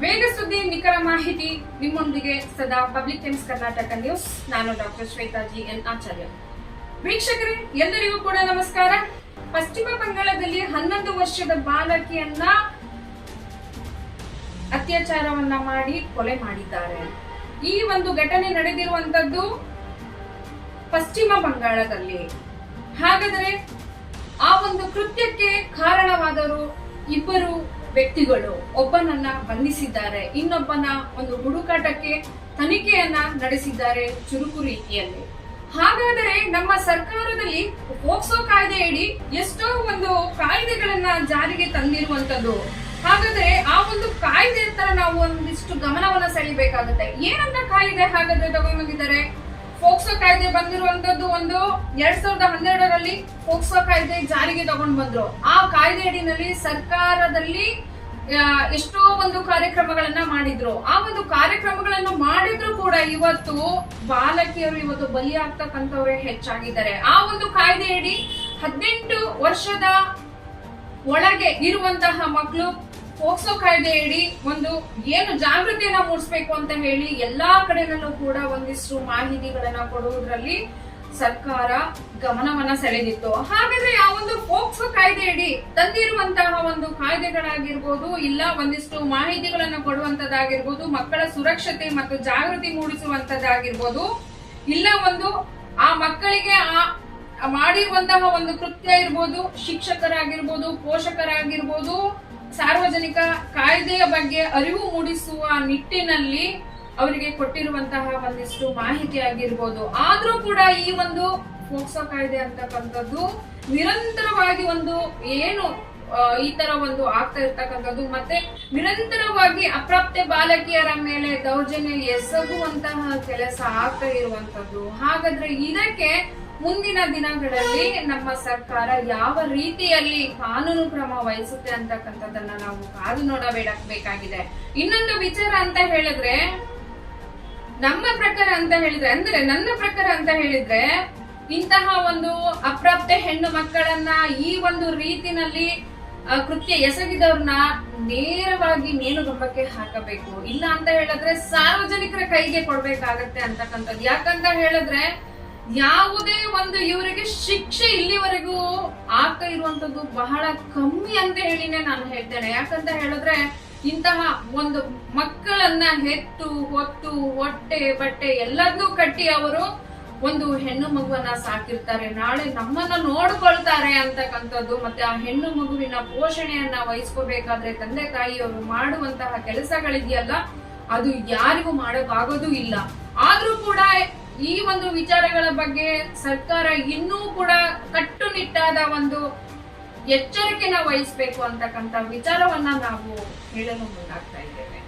ವೇಗ ಸುದ್ದಿ ನಿಖರ ಮಾಹಿತಿ ನಿಮ್ಮೊಂದಿಗೆ ಸದಾ ಪಬ್ಲಿಕ್ ಟೈಮ್ಸ್ ಕರ್ನಾಟಕ ನ್ಯೂಸ್. ನಾನು ಡಾಕ್ಟರ್ ಶ್ವೇತಾ ಜಿ.ಎನ್. ಆಚಾರ್ಯ. ವೀಕ್ಷಕರೇ, ಎಲ್ಲರಿಗೂ ಕೂಡ ನಮಸ್ಕಾರ. ಪಶ್ಚಿಮ ಬಂಗಾಳದಲ್ಲಿ 11 ವರ್ಷದ ಬಾಲಕಿಯನ್ನ ಅತ್ಯಾಚಾರವನ್ನ ಮಾಡಿ ಕೊಲೆ ಮಾಡಿದ್ದಾರೆ. ಈ ಒಂದು ಘಟನೆ ನಡೆದಿರುವಂತದ್ದು ಪಶ್ಚಿಮ ಬಂಗಾಳದಲ್ಲಿ. ಹಾಗಾದರೆ ಆ ಒಂದು ಕೃತ್ಯಕ್ಕೆ ಕಾರಣವಾದರು ಇಬ್ಬರು ವ್ಯಕ್ತಿಗಳು. ಒಬ್ಬನನ್ನ ಬಂಧಿಸಿದ್ದಾರೆ, ಇನ್ನೊಬ್ಬನ ಒಂದು ಹುಡುಕಾಟಕ್ಕೆ ತನಿಖೆಯನ್ನ ನಡೆಸಿದ್ದಾರೆ ಚುರುಕು ರೀತಿಯಲ್ಲಿ. ಹಾಗಾದರೆ ನಮ್ಮ ಸರ್ಕಾರದಲ್ಲಿ ಪೋಕ್ಸೋ ಕಾಯ್ದೆಯಡಿ ಎಷ್ಟೋ ಒಂದು ಕಾಯ್ದೆಗಳನ್ನ ಜಾರಿಗೆ ತಂದಿರುವಂತದ್ದು. ಹಾಗಾದ್ರೆ ಆ ಒಂದು ಕಾಯ್ದೆ ಹತ್ರ ನಾವು ಒಂದಿಷ್ಟು ಗಮನವನ್ನ ಸೆಳೆಯಬೇಕಾಗುತ್ತೆ. ಏನಂತ ಕಾಯ್ದೆ ಹಾಗಾದ್ರೆ ತಗೊಂಡ್ಬಂದಿದ್ದಾರೆ? ಪೋಕ್ಸೋ ಕಾಯ್ದೆ ಬಂದಿರುವಂತದ್ದು ಒಂದು 2012ರಲ್ಲಿ ಪೋಕ್ಸೋ ಕಾಯ್ದೆ ಜಾರಿಗೆ ತಗೊಂಡ್ ಬಂದ್ರು. ಆ ಕಾಯ್ದೆ ಅಡಿನಲ್ಲಿ ಸರ್ಕಾರದಲ್ಲಿ ಎಷ್ಟೋ ಒಂದು ಕಾರ್ಯಕ್ರಮಗಳನ್ನ ಮಾಡಿದ್ರು. ಆ ಒಂದು ಕಾರ್ಯಕ್ರಮಗಳನ್ನು ಮಾಡಿದ್ರು ಕೂಡ ಇವತ್ತು ಬಾಲಕಿಯರು ಇವತ್ತು ಬಲಿಯಾಗ್ತಕ್ಕಂಥವ್ರೆ ಹೆಚ್ಚಾಗಿದ್ದಾರೆ. ಆ ಒಂದು ಕಾಯ್ದೆಯಡಿ 18 ವರ್ಷದ ಒಳಗೆ ಇರುವಂತಹ ಮಕ್ಕಳು ಪೋಕ್ಸೋ ಕಾಯ್ದೆಯಡಿ ಒಂದು ಏನು ಜಾಗೃತಿಯನ್ನ ಮೂಡಿಸಬೇಕು ಅಂತ ಹೇಳಿ ಎಲ್ಲಾ ಕಡೆನಲ್ಲೂ ಕೂಡ ಒಂದಿಷ್ಟು ಮಾಹಿತಿಗಳನ್ನ ಕೊಡುವುದರಲ್ಲಿ ಸರ್ಕಾರ ಗಮನವನ್ನ ಸೆಳೆದಿತ್ತು. ಹಾಗಾದ್ರೆ ಆ ಒಂದು ಪೋಕ್ಸೋ ಕಾಯ್ದೆಯಡಿ ತಂದಿರುವಂತಹ ಒಂದು ಕಾಯ್ದೆಗಳಾಗಿರ್ಬೋದು, ಇಲ್ಲ ಒಂದಿಷ್ಟು ಮಾಹಿತಿಗಳನ್ನ ಕೊಡುವಂತದ್ದಾಗಿರ್ಬೋದು, ಮಕ್ಕಳ ಸುರಕ್ಷತೆ ಮತ್ತು ಜಾಗೃತಿ ಮೂಡಿಸುವಂತದ್ದಾಗಿರ್ಬೋದು, ಇಲ್ಲ ಒಂದು ಆ ಮಕ್ಕಳಿಗೆ ಆ ಮಾಡಿರುವಂತಹ ಒಂದು ಕೃತ್ಯ ಇರ್ಬೋದು, ಶಿಕ್ಷಕರಾಗಿರ್ಬೋದು, ಪೋಷಕರಾಗಿರ್ಬೋದು, ಸಾರ್ವಜನಿಕ ಕಾಯ್ದೆಯ ಬಗ್ಗೆ ಅರಿವು ಮೂಡಿಸುವ ನಿಟ್ಟಿನಲ್ಲಿ ಅವರಿಗೆ ಕೊಟ್ಟಿರುವಂತಹ ಒಂದಿಷ್ಟು ಮಾಹಿತಿ ಆಗಿರ್ಬೋದು. ಆದ್ರೂ ಕೂಡ ಈ ಒಂದು ಪೋಕ್ಸೋ ಕಾಯ್ದೆ ಅಂತಕ್ಕಂಥದ್ದು ನಿರಂತರವಾಗಿ ಒಂದು ಏನು ಈ ತರ ಒಂದು ಆಗ್ತಾ ಇರ್ತಕ್ಕಂಥದ್ದು, ಮತ್ತೆ ನಿರಂತರವಾಗಿ ಅಪ್ರಾಪ್ತ ಬಾಲಕಿಯರ ಮೇಲೆ ದೌರ್ಜನ್ಯ ಎಸಗುವಂತಹ ಕೆಲಸ ಆಗ್ತಾ ಇರುವಂತದ್ದು. ಹಾಗಾದ್ರೆ ಇದಕ್ಕೆ ಮುಂದಿನ ದಿನಗಳಲ್ಲಿ ನಮ್ಮ ಸರ್ಕಾರ ಯಾವ ರೀತಿಯಲ್ಲಿ ಕಾನೂನು ಕ್ರಮ ವಹಿಸುತ್ತೆ ಅಂತಕ್ಕಂಥದ್ದನ್ನ ನಾವು ಕಾದು ನೋಡಬೇಕಾಗಿದೆ. ಇನ್ನೊಂದು ವಿಚಾರ ಅಂತ ಹೇಳಿದ್ರೆ, ನನ್ನ ಪ್ರಕಾರ ಅಂತ ಹೇಳಿದ್ರೆ ಇಂತಹ ಒಂದು ಅಪ್ರಾಪ್ತ ಹೆಣ್ಣು ಮಕ್ಕಳನ್ನ ಈ ಒಂದು ರೀತಿನಲ್ಲಿ ಕೃತ್ಯ ಎಸಗಿದವ್ರನ್ನ ನೇರವಾಗಿ ನೇಣುಗಂಬಕ್ಕೆ ಹಾಕಬೇಕು. ಇಲ್ಲ ಅಂತ ಹೇಳಿದ್ರೆ ಸಾರ್ವಜನಿಕರ ಕೈಗೆ ಕೊಡ್ಬೇಕಾಗತ್ತೆ ಅಂತಕ್ಕಂಥದ್ದು. ಯಾಕಂತ ಹೇಳಿದ್ರೆ ಯಾವುದೇ ಒಂದು ಇವರಿಗೆ ಶಿಕ್ಷೆ ಇಲ್ಲಿವರೆಗೂ ಆಗ್ತಾ ಇರುವಂತದ್ದು ಬಹಳ ಕಮ್ಮಿ ಅಂತ ಹೇಳಿನೇ ನಾನು ಹೇಳ್ತೇನೆ. ಯಾಕಂತ ಹೇಳಿದ್ರೆ ಇಂತಹ ಒಂದು ಮಕ್ಕಳನ್ನ ಹೆತ್ತು ಹೊತ್ತು ಹೊಟ್ಟೆ ಬಟ್ಟೆ ಎಲ್ಲದನ್ನೂ ಕಟ್ಟಿ ಅವರು ಒಂದು ಹೆಣ್ಣು ಮಗುವನ್ನ ಸಾಕಿರ್ತಾರೆ. ನಾಳೆ ನಮ್ಮನ್ನ ನೋಡ್ಕೊಳ್ತಾರೆ ಅಂತಕ್ಕಂಥದ್ದು. ಮತ್ತೆ ಆ ಹೆಣ್ಣು ಮಗುವಿನ ಪೋಷಣೆಯನ್ನ ವಹಿಸ್ಕೋಬೇಕಾದ್ರೆ ತಂದೆ ತಾಯಿಯವರು ಮಾಡುವಂತಹ ಕೆಲಸಗಳಿದೆಯಲ್ಲ, ಅದು ಯಾರಿಗೂ ಮಾಡೋಕ್ಕಾಗೋದು ಇಲ್ಲ. ಆದ್ರೂ ಕೂಡ ಈ ಒಂದು ವಿಚಾರಗಳ ಬಗ್ಗೆ ಸರ್ಕಾರ ಇನ್ನೂ ಕೂಡ ಕಟ್ಟುನಿಟ್ಟಾದ ಒಂದು ಎಚ್ಚರಿಕೆನ ವಹಿಸಬೇಕು ಅಂತಕ್ಕಂಥ ವಿಚಾರವನ್ನ ನಾವು ಹೇಳಲು ಮುಂದಾಗ್ತಾ ಇದ್ದೇವೆ.